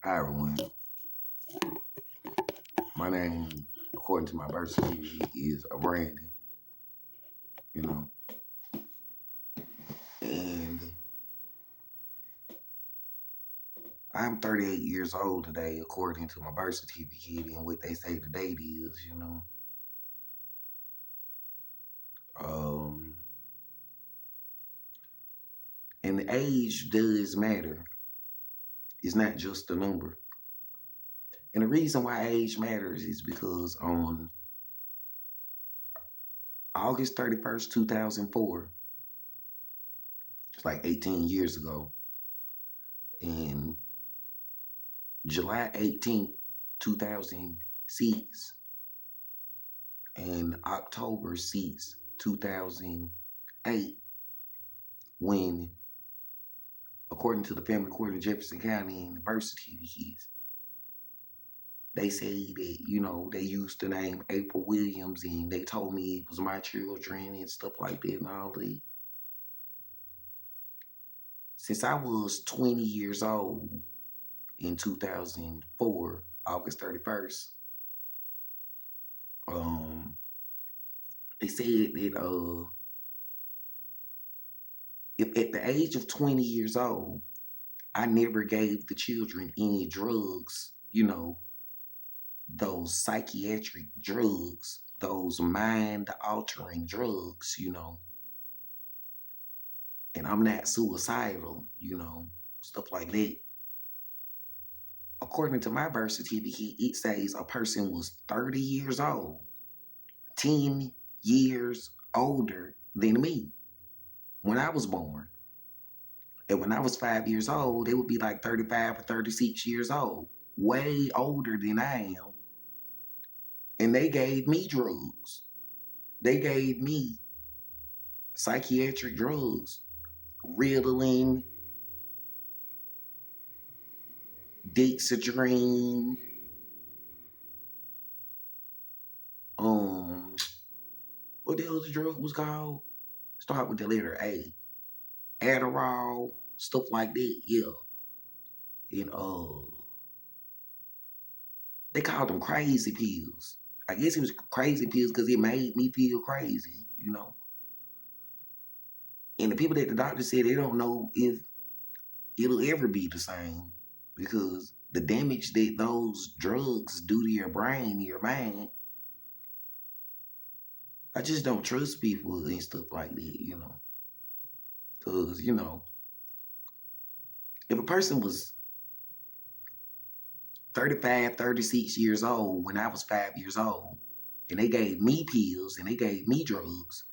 Hi everyone. My name, according to my birth certificate, is Brandon. And I'm 38 years old today, according to my birth certificate and what they say the date is. And the age does matter. It's not just a number. And the reason why age matters is because on August 31st, 2004, it's like 18 years ago, and July 18th, 2006, and October 6th, 2008, when, according to the family court of Jefferson County and the birth certificates, they say that, they used the name April Williams and they told me it was my children and stuff like that and all that. Since I was 20 years old in 2004, August 31st, they said that if at the age of 20 years old, I never gave the children any drugs, those psychiatric drugs, those mind-altering drugs, and I'm not suicidal, stuff like that. According to my birth certificate, it says a person was 30 years old, 10 years older than me when I was born. And when I was 5 years old, they would be like 35 or 36 years old, way older than I am. And they gave me drugs. They gave me psychiatric drugs, Ritalin, Dexedrine, what the other drug was called? Start with the letter A. Adderall, stuff like that, yeah. And they called them crazy pills. I guess it was crazy pills because it made me feel crazy, And the people that the doctor said they don't know if it'll ever be the same because the damage that those drugs do to your brain, your mind, I just don't trust people and stuff like that, Because, if a person was 35, 36 years old when I was 5 years old, and they gave me pills and they gave me drugs,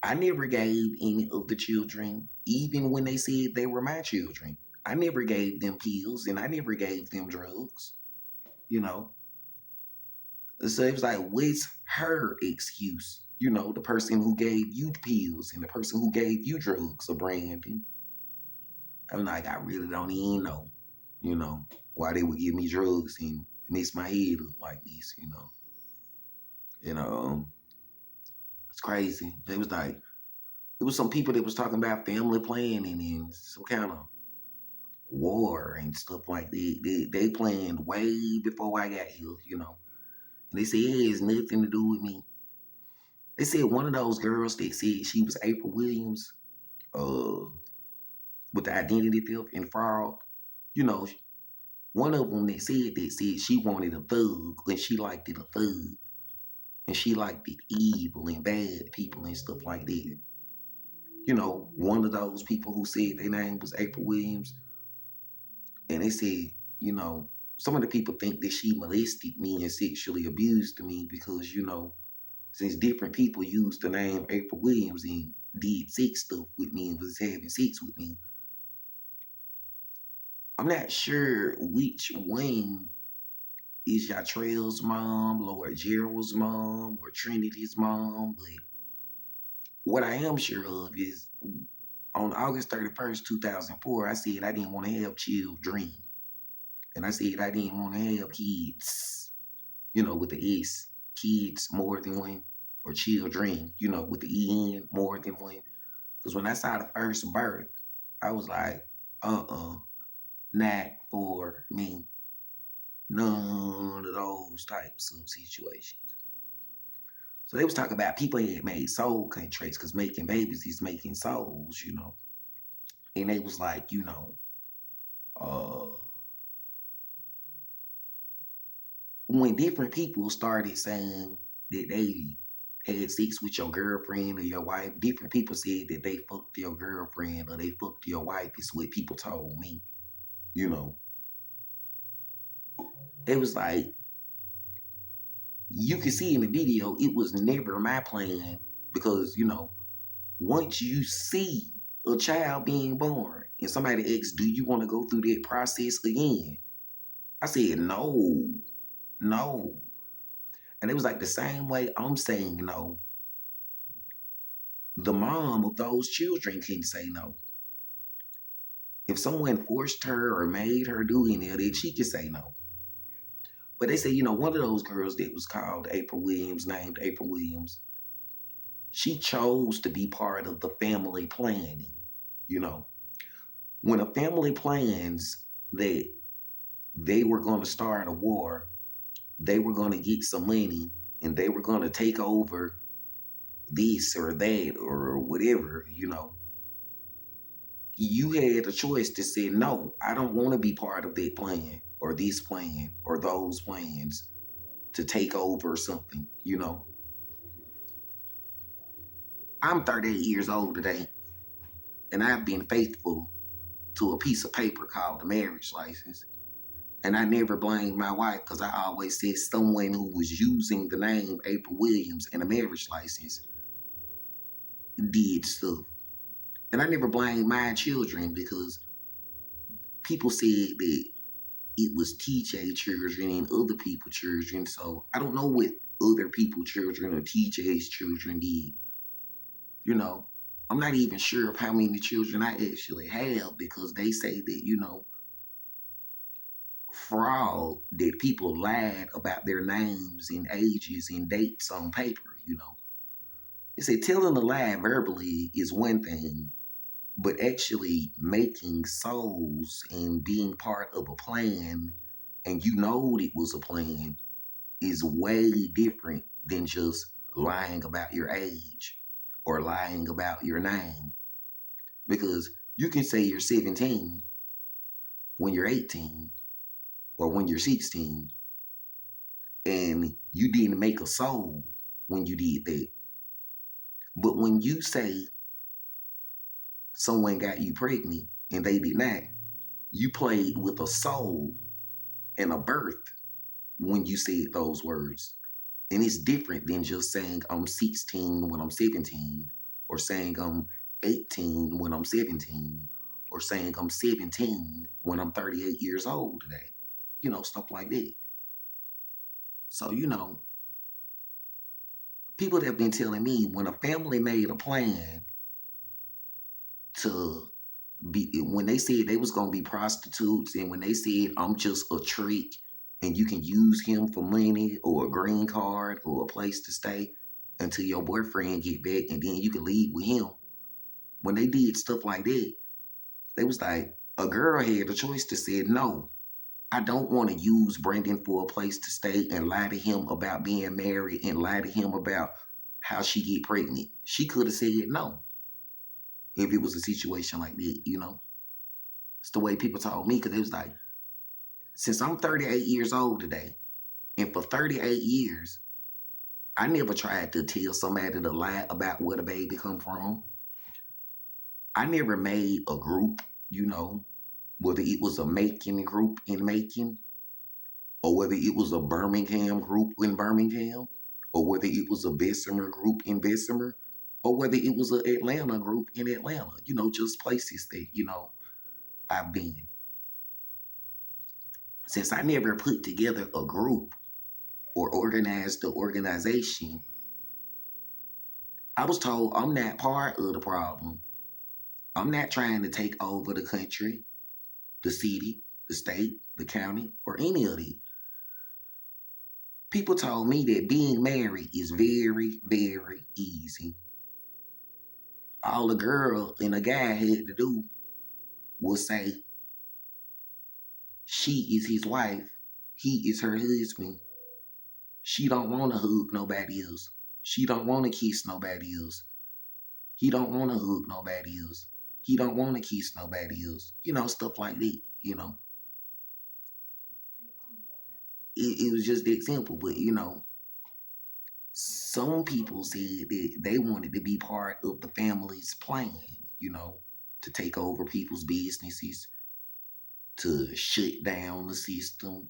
I never gave any of the children, even when they said they were my children, I never gave them pills and I never gave them drugs, So it was like, what's her excuse? The person who gave you pills and the person who gave you drugs, or Brandon. I'm like, I really don't even know, why they would give me drugs and mess my head up like this, It's crazy. It was some people that was talking about family planning and some kind of war and stuff like that. They planned way before I got here, And they said it has nothing to do with me. They said one of those girls that said she was April Williams, with the identity theft and fraud, one of them that said she wanted a thug and she liked it a thug. And she liked it evil and bad people and stuff like that. One of those people who said their name was April Williams. And they said, some of the people think that she molested me and sexually abused me because, since different people used the name April Williams and did sex stuff with me and was having sex with me. I'm not sure which one is Yatrell's mom, Lord Gerald's mom, or Trinity's mom, but what I am sure of is on August 31st, 2004, I said I didn't want to have children. And I said I didn't want to have kids, with the S, kids, more than one, or children, with the EN, more than one. Because when I saw the first birth, I was like, not for me. None of those types of situations. So they was talking about people had made soul contracts because making babies is making souls, you know. And they was like, you know, when different people started saying that they had sex with your girlfriend or your wife, different people said that they fucked your girlfriend or they fucked your wife, is what people told me, you know. It was like, you can see in the video, it was never my plan because, you know, once you see a child being born and somebody asks, do you want to go through that process again? I said, no, no. And it was like the same way I'm saying no. The mom of those children can say no. If someone forced her or made her do any of that, she can say no. But they say, you know, one of those girls that was called April Williams, named April Williams, she chose to be part of the family planning. You know, when a family plans that they were going to start a war, they were going to get some money, and they were going to take over this or that or whatever, you know, you had a choice to say, no, I don't want to be part of that plan or this plan or those plans to take over something, you know. I'm 38 years old today, and I've been faithful to a piece of paper called the marriage license. And I never blamed my wife because I always said someone who was using the name April Williams in a marriage license did stuff. And I never blamed my children because people said that it was TJ children and other people's children. So I don't know what other people's children or TJ's children did. You know, I'm not even sure of how many children I actually have because they say that, you know, fraud, that people lied about their names and ages and dates on paper, you know. They say telling a lie verbally is one thing, but actually making souls and being part of a plan and you know it was a plan is way different than just lying about your age or lying about your name. Because you can say you're 17 when you're 18 or when you're 16 and you didn't make a soul when you did that. But when you say someone got you pregnant and they did not, you played with a soul and a birth when you said those words. And it's different than just saying I'm 16 when I'm 17, or saying I'm 18 when I'm 17, or saying I'm 17 when I'm 38 years old today. You know, stuff like that. So, you know, people have been telling me when a family made a plan to be, when they said they was going to be prostitutes, and when they said I'm just a trick and you can use him for money or a green card or a place to stay until your boyfriend get back and then you can leave with him. When they did stuff like that, they was like, a girl had a choice to say, no, I don't want to use Brendan for a place to stay and lie to him about being married and lie to him about how she get pregnant. She could have said no if it was a situation like that, you know. It's the way people told me, because it was like, since I'm 38 years old today, and for 38 years, I never tried to tell somebody to lie about where the baby come from. I never made a group, you know, whether it was a Macon group in Macon, or whether it was a Birmingham group in Birmingham, or whether it was a Bessemer group in Bessemer, or whether it was an Atlanta group in Atlanta, you know, just places that, you know, I've been. Since I never put together a group or organized the organization, I was told I'm not part of the problem. I'm not trying to take over the country, the city, the state, the county, or any of it. People told me that being married is very, very easy. All a girl and a guy had to do was say, she is his wife, he is her husband. She don't want to hug nobody else. She don't want to kiss nobody else. He don't want to hug nobody else. He don't want to kiss nobody else. You know, stuff like that, you know. It was just that simple. But, you know, some people said that they wanted to be part of the family's plan, you know, to take over people's businesses, to shut down the system,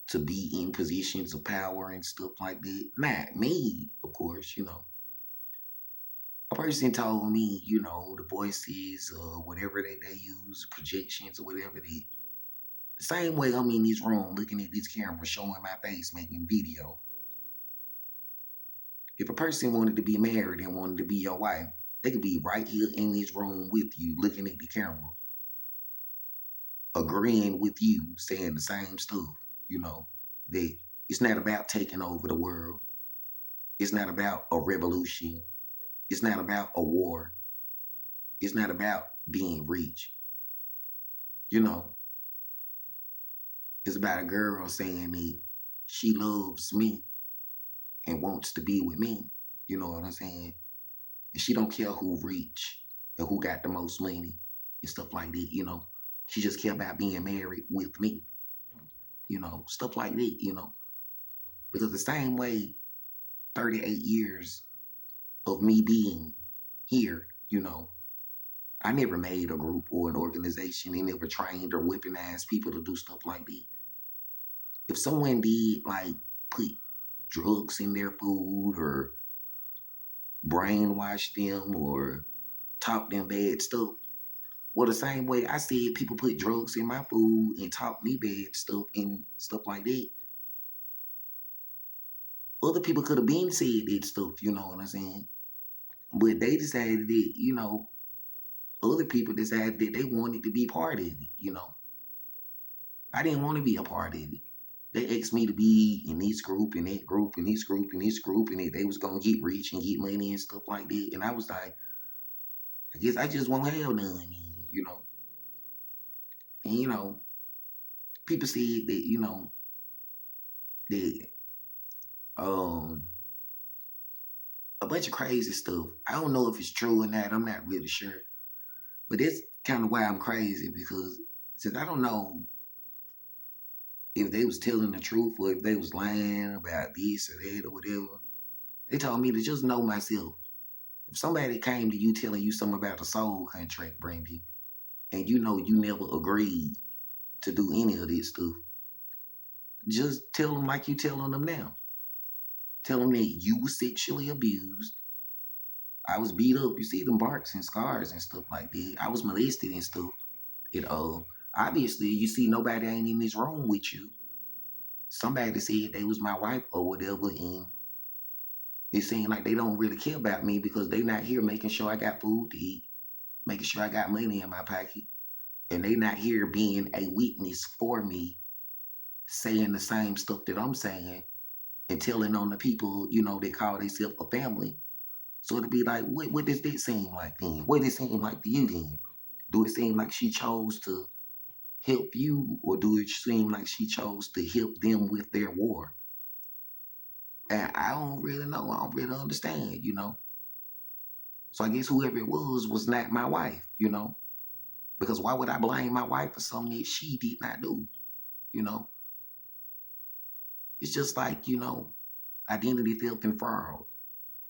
to be in positions of power and stuff like that. Not me, of course, you know. A person told me, you know, the voices or whatever that they use, projections or whatever the same way I'm in this room looking at this camera showing my face making video. If a person wanted to be married and wanted to be your wife, they could be right here in this room with you looking at the camera, agreeing with you, saying the same stuff, you know, that it's not about taking over the world. It's not about a revolution. It's not about a war. It's not about being rich. You know, it's about a girl saying that she loves me and wants to be with me. You know what I'm saying? And she don't care who rich and who got the most money and stuff like that, you know. She just care about being married with me. You know, stuff like that, you know. Because the same way 38 years of me being here, you know, I never made a group or an organization. They never trained or weaponized people to do stuff like that. If someone did, like, put drugs in their food or brainwash them or talk them bad stuff, well, the same way I said people put drugs in my food and talk me bad stuff and stuff like that, other people could have been said that stuff, you know what I'm saying? But they decided that, you know, other people decided that they wanted to be part of it, you know. I didn't want to be a part of it. They asked me to be in this group and that group and this group and this group, and that they was going to get rich and get money and stuff like that. And I was like, I guess I just won't have none, you know. And, you know, people said that, you know, that a bunch of crazy stuff. I don't know if it's true or not. I'm not really sure. But that's kind of why I'm crazy, because since I don't know if they was telling the truth or if they was lying about this or that or whatever, they told me to just know myself. If somebody came to you telling you something about a soul contract, Brandy, and you know you never agreed to do any of this stuff, just tell them like you telling them now. Tell them that you were sexually abused. I was beat up. You see them marks and scars and stuff like that. I was molested and stuff. It obviously you see nobody ain't in this room with you. Somebody said they was my wife or whatever, and it seemed like they don't really care about me because they not here making sure I got food to eat, making sure I got money in my pocket, and they not here being a witness for me, saying the same stuff that I'm saying and telling on the people, you know, that call themselves a family. So it'd be like, what does that seem like then? What does it seem like to you then? Do it seem like she chose to help you, or do it seem like she chose to help them with their war? And I don't really know. I don't really understand, you know. So I guess whoever it was not my wife, you know. Because why would I blame my wife for something that she did not do, you know? It's just like, you know, identity theft and fraud.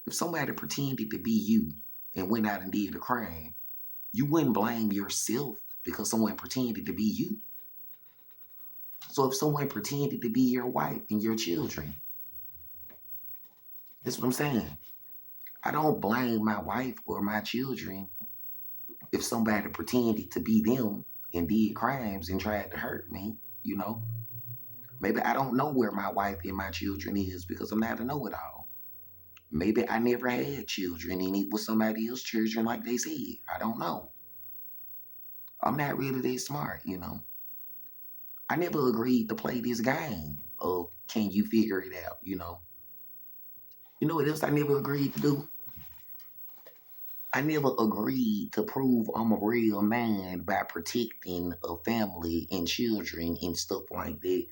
If somebody pretended to be you and went out and did a crime, you wouldn't blame yourself because someone pretended to be you. So if someone pretended to be your wife and your children, that's what I'm saying. I don't blame my wife or my children if somebody pretended to be them and did crimes and tried to hurt me, you know. Maybe I don't know where my wife and my children is because I'm not a know-it-all. Maybe I never had children and it was somebody else's children like they said. I don't know. I'm not really that smart, you know. I never agreed to play this game of can you figure it out, you know. You know what else I never agreed to do? I never agreed to prove I'm a real man by protecting a family and children and stuff like that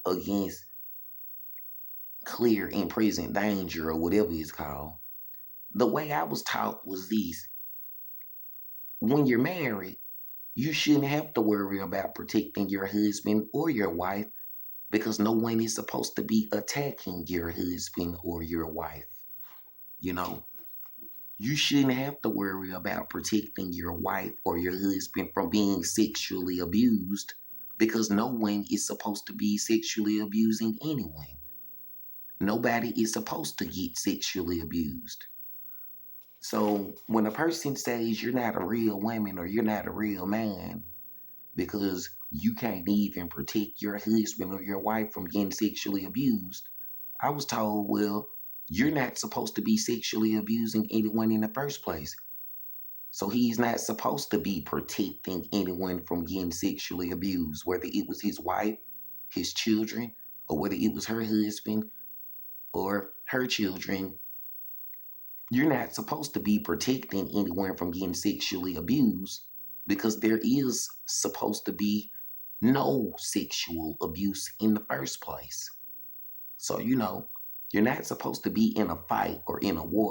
against clear and present danger or whatever it's called. The way I was taught was this: when you're married, you shouldn't have to worry about protecting your husband or your wife because no one is supposed to be attacking your husband or your wife. You know, you shouldn't have to worry about protecting your wife or your husband from being sexually abused because no one is supposed to be sexually abusing anyone. Nobody is supposed to get sexually abused. So when a person says you're not a real woman or you're not a real man because you can't even protect your husband or your wife from getting sexually abused, I was told, well, you're not supposed to be sexually abusing anyone in the first place. So he's not supposed to be protecting anyone from getting sexually abused, whether it was his wife, his children, or whether it was her husband or her children. You're not supposed to be protecting anyone from getting sexually abused because there is supposed to be no sexual abuse in the first place. So, you're not supposed to be in a fight or in a war